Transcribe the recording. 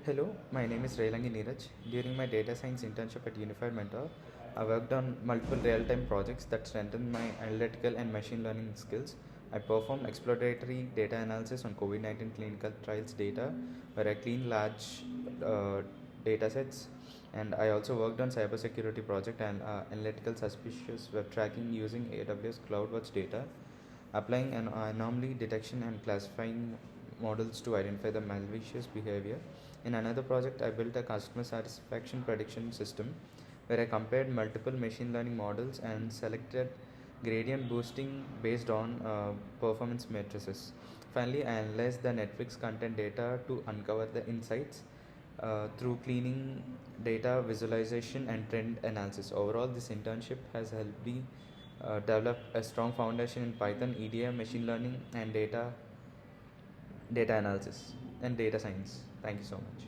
Hello, my name is NEERAJ. During my data science internship at Unified Mentor, I worked on multiple real-time projects that strengthened my analytical and machine learning skills. I performed exploratory data analysis on COVID-19 clinical trials data, where I cleaned large data sets, and I also worked on cybersecurity project and analytical suspicious web tracking using AWS CloudWatch data, applying an anomaly detection and classifying models to identify the malicious behavior. In another project, I built a customer satisfaction prediction system where I compared multiple machine learning models and selected gradient boosting based on performance matrices. Finally, I analyzed the Netflix content data to uncover the insights through cleaning, data visualization, and trend analysis. Overall, this internship has helped me develop a strong foundation in Python, EDA, machine learning, and data analysis and data science. Thank you so much.